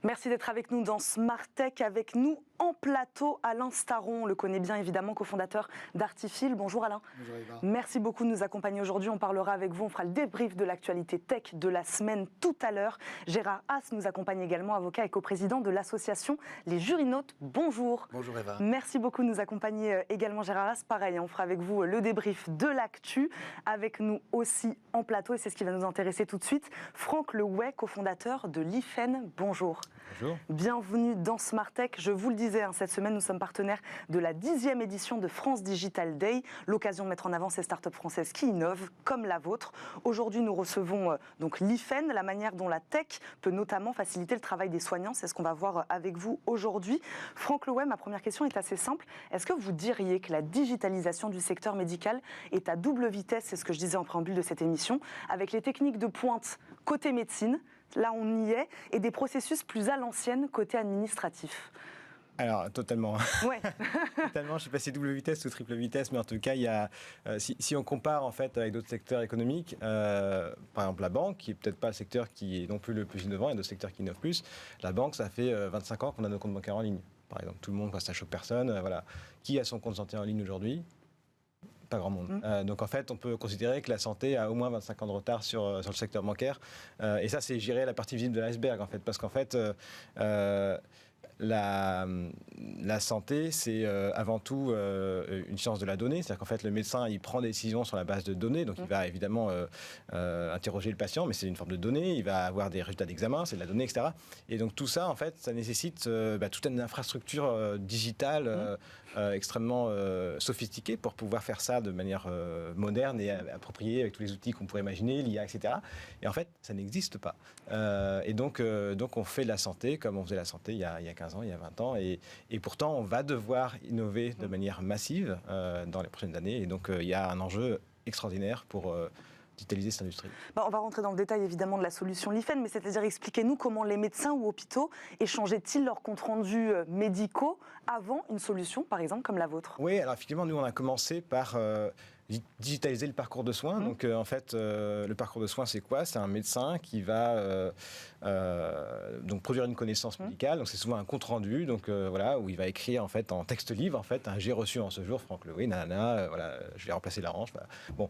Merci d'être avec nous dans Smart Tech. Avec nous en plateau, Alain Staron. On le connaît bien évidemment, cofondateur d'Artifil. Bonjour Alain. Bonjour Eva. Merci beaucoup de nous accompagner aujourd'hui. On parlera avec vous, on fera le débrief de l'actualité tech de la semaine tout à l'heure. Gérard Haas nous accompagne également, avocat et coprésident de l'association Les Jurinautes. Bonjour. Bonjour Eva. Merci beaucoup de nous accompagner également Gérard Haas. Pareil, on fera avec vous le débrief de l'actu. Avec nous aussi en plateau, et c'est ce qui va nous intéresser tout de suite, Franck Lehouet, cofondateur de l'IFEN. Bonjour. Bonjour. Bienvenue dans Smart Tech. Je vous le disais, cette semaine, nous sommes partenaires de la 10e édition de France Digital Day, l'occasion de mettre en avant ces startups françaises qui innovent, comme la vôtre. Aujourd'hui, nous recevons donc l'IFEN, la manière dont la tech peut notamment faciliter le travail des soignants. C'est ce qu'on va voir avec vous aujourd'hui. Franck Lehouet, ma première question est assez simple. Est-ce que vous diriez que la digitalisation du secteur médical est à double vitesse, c'est ce que je disais en préambule de cette émission, avec les techniques de pointe côté médecine, là on y est, et des processus plus à l'ancienne côté administratif? Alors, totalement. Ouais. Totalement, je ne sais pas si double vitesse ou triple vitesse, mais en tout cas, il y a, si on compare en fait avec d'autres secteurs économiques, par exemple la banque, qui n'est peut-être pas le secteur qui est non plus le plus innovant, il y a d'autres secteurs qui innovent plus. La banque, ça fait 25 ans qu'on a nos comptes bancaires en ligne. Par exemple, tout le monde, ça ne choque personne. Voilà. Qui a son compte santé en ligne aujourd'hui ? Pas grand monde. Donc en fait, on peut considérer que la santé a au moins 25 ans de retard sur le secteur bancaire. Et ça, c'est gérer la partie visible de l'iceberg, en fait. Parce qu'en fait, la santé, c'est avant tout une science de la donnée. C'est-à-dire qu'en fait, le médecin, il prend des décisions sur la base de données. Donc, il va évidemment interroger le patient, mais c'est une forme de données. Il va avoir des résultats d'examen, c'est de la donnée, etc. Et donc, tout ça, en fait, ça nécessite toute une infrastructure digitale extrêmement sophistiquée pour pouvoir faire ça de manière moderne et appropriée avec tous les outils qu'on pourrait imaginer, l'IA, etc. Et en fait, ça n'existe pas. Et donc, on fait de la santé comme on faisait la santé il y a 15 ans, il y a 20 ans. Et pourtant, on va devoir innover de manière massive dans les prochaines années. Et donc, il y a un enjeu extraordinaire pour digitaliser cette industrie. On va rentrer dans le détail évidemment de la solution l'IFEN, mais c'est-à-dire expliquez-nous comment les médecins ou hôpitaux échangeaient-ils leurs comptes rendus médicaux avant une solution, par exemple, comme la vôtre? Oui, alors effectivement, nous, on a commencé par digitaliser le parcours de soins. Donc, en fait, le parcours de soins, c'est quoi? C'est un médecin qui va donc produire une connaissance médicale. Donc, c'est souvent un compte rendu. Donc, voilà, où il va écrire en fait en texte livre, en fait, j'ai reçu en ce jour Franck Lehouet, nanana, voilà, je vais remplacer la hanche. Voilà. Bon,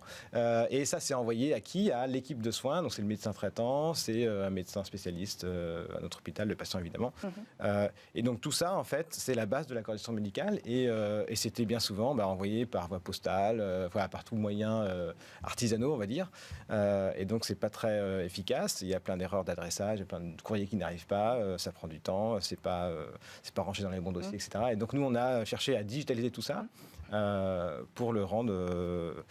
et ça, c'est envoyé à qui? À l'équipe de soins. Donc, c'est le médecin traitant, c'est un médecin spécialiste à notre hôpital, le patient évidemment. Et donc, tout ça, en fait, c'est la base de la coordination médicale. Et c'était bien souvent envoyé par voie postale, par tout moyen artisanaux, on va dire. Et donc, c'est pas très efficace. Il y a plein d'erreurs d'adressage, il y a plein de courriers qui n'arrivent pas, ça prend du temps, c'est pas rangé dans les bons dossiers, etc. Et donc, nous, on a cherché à digitaliser tout ça pour le rendre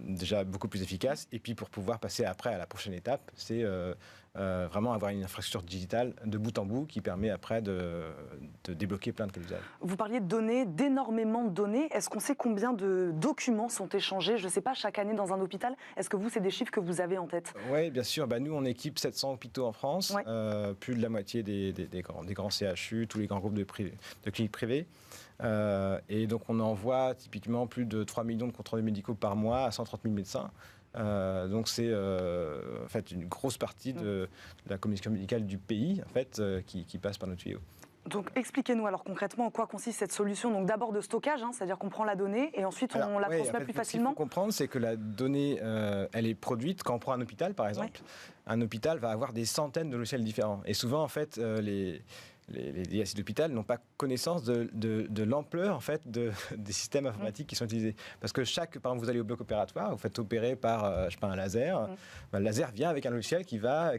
déjà beaucoup plus efficace. Et puis, pour pouvoir passer après à la prochaine étape, c'est vraiment avoir une infrastructure digitale de bout en bout qui permet après de débloquer plein de cas d'usage. Vous parliez de données, d'énormément de données. Est-ce qu'on sait combien de documents sont échangés, je ne sais pas, chaque année dans un hôpital? Est-ce que vous, c'est des chiffres que vous avez en tête? Oui, bien sûr. Nous, on équipe 700 hôpitaux en France, Ouais. plus de la moitié des grands CHU, tous les grands groupes de cliniques privées. Et donc, on envoie typiquement plus de 3 millions de comptes rendus médicaux par mois à 130 000 médecins. Donc c'est en fait une grosse partie de la communication médicale du pays en fait, qui passe par nos tuyaux. Donc expliquez-nous alors concrètement en quoi consiste cette solution. Donc d'abord de stockage, c'est-à-dire qu'on prend la donnée et ensuite on la transmet plus facilement. Ce qu'il faut comprendre, c'est que la donnée, elle est produite quand on prend un hôpital par exemple. Ouais. Un hôpital va avoir des centaines de logiciels différents. Et souvent en fait les DSI d'hôpital n'ont pas connaissance de l'ampleur en fait des systèmes informatiques qui sont utilisés. Parce que par exemple, vous allez au bloc opératoire, vous faites opérer par un laser. Le laser vient avec un logiciel qui va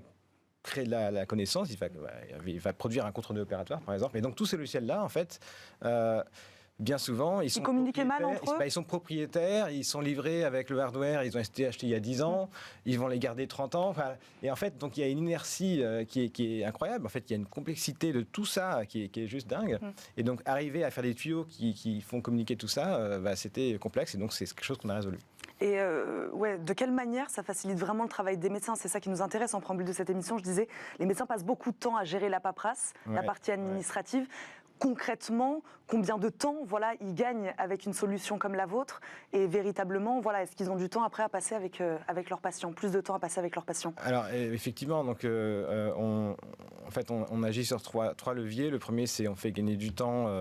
créer la connaissance, il va produire un compte-rendu opératoire par exemple. Et donc tous ces logiciels-là, en fait, bien souvent, ils communiquent mal entre eux. Ils sont propriétaires, ils sont livrés avec le hardware, ils ont été achetés il y a 10 ans, ils vont les garder 30 ans. Et en fait, donc il y a une inertie qui est incroyable. En fait, il y a une complexité de tout ça qui est juste dingue. Et donc, arriver à faire des tuyaux qui font communiquer tout ça, c'était complexe. Et donc, c'est quelque chose qu'on a résolu. Et de quelle manière ça facilite vraiment le travail des médecins? C'est ça qui nous intéresse en préambule de cette émission. Je disais, les médecins passent beaucoup de temps à gérer la paperasse, la partie administrative. concrètement, combien de temps ils gagnent avec une solution comme la vôtre, et véritablement, est-ce qu'ils ont du temps après à passer avec leurs patients, plus de temps à passer avec leurs patients? Alors effectivement, donc, on agit sur trois leviers. Le premier, c'est on fait gagner du temps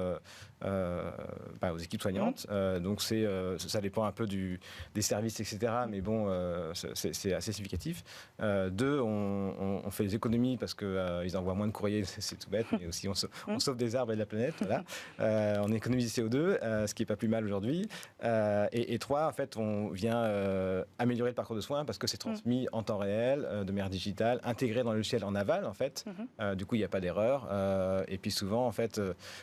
aux équipes soignantes. Donc ça dépend un peu des services, etc. Mais bon, c'est assez significatif. Deux, on fait des économies parce qu'ils envoient moins de courriers, c'est tout bête, mais aussi on sauve des arbres et de la planète. Voilà. On économise du CO2, ce qui n'est pas plus mal aujourd'hui. Et trois, en fait, on vient améliorer le parcours de soins parce que c'est transmis en temps réel, de manière digitale, intégré dans le logiciel en aval, en fait. Du coup, il n'y a pas d'erreur. Et puis souvent, en fait,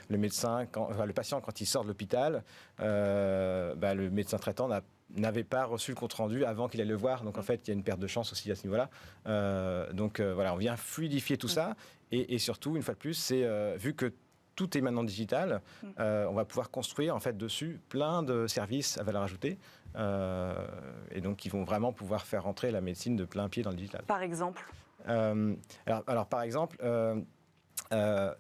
le patient, quand il sort de l'hôpital, le médecin traitant n'avait pas reçu le compte-rendu avant qu'il aille le voir. Donc, en fait, il y a une perte de chance aussi à ce niveau-là. On vient fluidifier tout ça. Et surtout, une fois de plus, c'est vu que tout est maintenant digital, on va pouvoir construire en fait dessus plein de services à valeur ajoutée et donc qui vont vraiment pouvoir faire rentrer la médecine de plein pied dans le digital. Par exemple alors par exemple, là,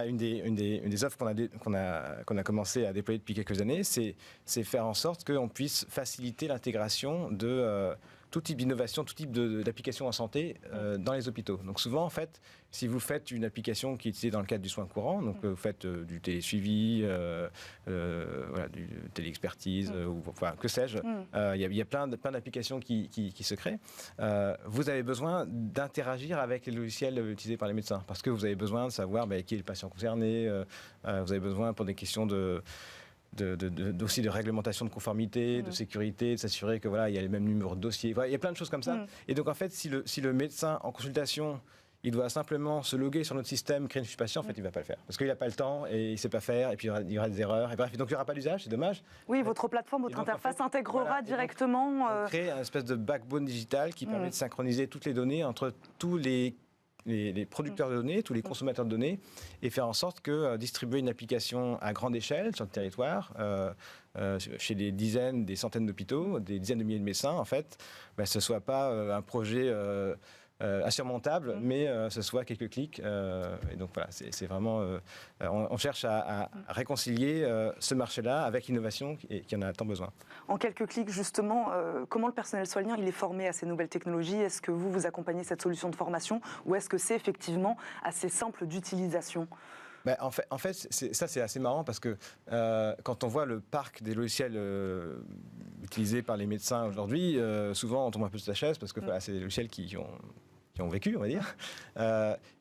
une des offres qu'on a commencé à déployer depuis quelques années, c'est faire en sorte qu'on puisse faciliter l'intégration de tout type d'innovation, tout type d'application en santé dans les hôpitaux. Donc souvent, en fait, si vous faites une application qui est utilisée dans le cadre du soin courant, donc vous faites du télésuivi, du téléexpertise, que sais-je, il y a plein d'applications qui se créent. Vous avez besoin d'interagir avec les logiciels utilisés par les médecins, parce que vous avez besoin de savoir qui est le patient concerné, vous avez besoin pour des questions aussi de réglementation de conformité, de sécurité, de s'assurer que il y a les mêmes numéros de dossier. Il y a plein de choses comme ça. Et donc en fait, si le médecin en consultation, il doit simplement se loguer sur notre système, créer une fiche patient, en fait, il ne va pas le faire. Parce qu'il n'a pas le temps et il ne sait pas faire, et puis il y aura des erreurs. Et bref, donc il n'y aura pas d'usage, c'est dommage. Oui, votre plateforme, votre interface intégrera directement. On crée un espèce de backbone digital qui permet de synchroniser toutes les données entre tous les producteurs de données, tous les consommateurs de données, et faire en sorte que distribuer une application à grande échelle sur le territoire, chez des dizaines, des centaines d'hôpitaux, des dizaines de milliers de médecins, en fait, ce ne soit pas un projet insurmontable, mais ce soit quelques clics. Et donc voilà, c'est vraiment... on cherche à réconcilier ce marché-là avec l'innovation qui en a tant besoin. En quelques clics, justement, comment le personnel soignant il est formé à ces nouvelles technologies? Est-ce que vous accompagnez cette solution de formation, ou est-ce que c'est effectivement assez simple d'utilisation? En fait c'est assez marrant parce que quand on voit le parc des logiciels utilisés par les médecins aujourd'hui, souvent on tombe un peu sur sa chaise parce que c'est des logiciels qui ont vécu, on va dire.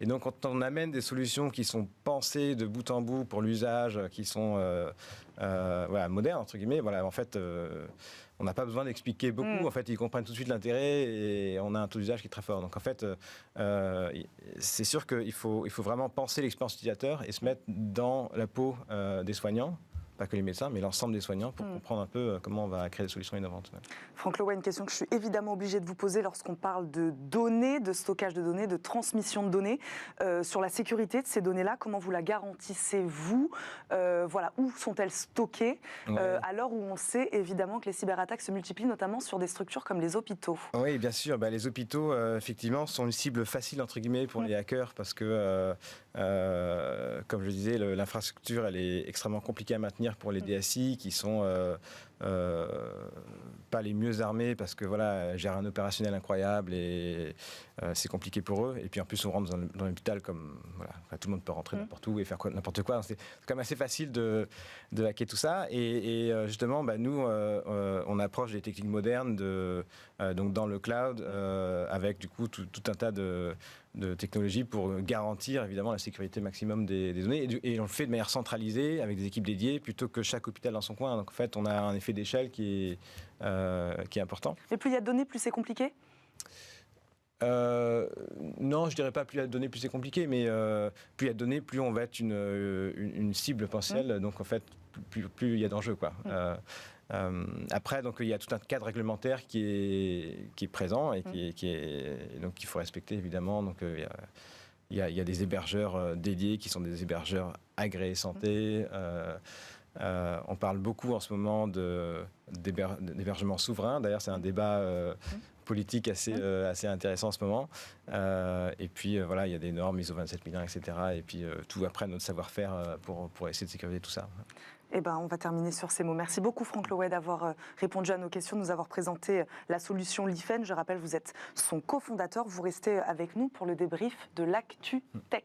Et donc, quand on amène des solutions qui sont pensées de bout en bout pour l'usage, qui sont modernes, entre guillemets, en fait, on n'a pas besoin d'expliquer beaucoup. En fait, ils comprennent tout de suite l'intérêt et on a un taux d'usage qui est très fort. Donc, en fait, c'est sûr qu'il faut vraiment penser l'expérience utilisateur et se mettre dans la peau des soignants. Pas que les médecins, mais l'ensemble des soignants pour comprendre un peu comment on va créer des solutions innovantes. Franck Leroy, une question que je suis évidemment obligée de vous poser lorsqu'on parle de données, de stockage de données, de transmission de données. Sur la sécurité de ces données-là, comment vous la garantissez-vous? Où sont-elles stockées à l'heure où on sait évidemment que les cyberattaques se multiplient, notamment sur des structures comme les hôpitaux? Oui, bien sûr. Les hôpitaux, effectivement, sont une cible facile, entre guillemets, pour les hackers parce que, comme je le disais, l'infrastructure, elle est extrêmement compliquée à maintenir pour les DSI qui sont pas les mieux armés parce que gèrent un opérationnel incroyable et c'est compliqué pour eux. Et puis en plus on rentre dans l'hôpital comme tout le monde peut rentrer n'importe où et faire n'importe quoi. C'est quand même assez facile de hacker tout ça. Et justement, nous on approche des techniques modernes donc dans le cloud avec du coup tout un tas de technologies pour garantir évidemment la sécurité maximum des données et on le fait de manière centralisée avec des équipes dédiées plutôt que chaque hôpital dans son coin. Donc en fait on a un effet d'échelle qui est important. Mais plus il y a de données, plus c'est compliqué? Non, je dirais pas plus il y a de données, plus c'est compliqué, mais plus il y a de données, plus on va être une cible potentielle. Donc en fait, plus il y a d'enjeux, quoi. Après, donc il y a tout un cadre réglementaire qui est présent et donc qu'il faut respecter évidemment. Donc il y a des hébergeurs dédiés qui sont des hébergeurs agréés santé. On parle beaucoup en ce moment d'hébergement souverain. D'ailleurs, c'est un débat politique assez intéressant en ce moment. Et puis, voilà, il y a des normes ISO 27001, etc. Et puis, tout après, notre savoir-faire pour essayer de sécuriser tout ça. Eh ben, on va terminer sur ces mots. Merci beaucoup, Franck Loé, d'avoir répondu à nos questions, de nous avoir présenté la solution Lifen. Je rappelle, vous êtes son cofondateur. Vous restez avec nous pour le débrief de l'Actu Tech.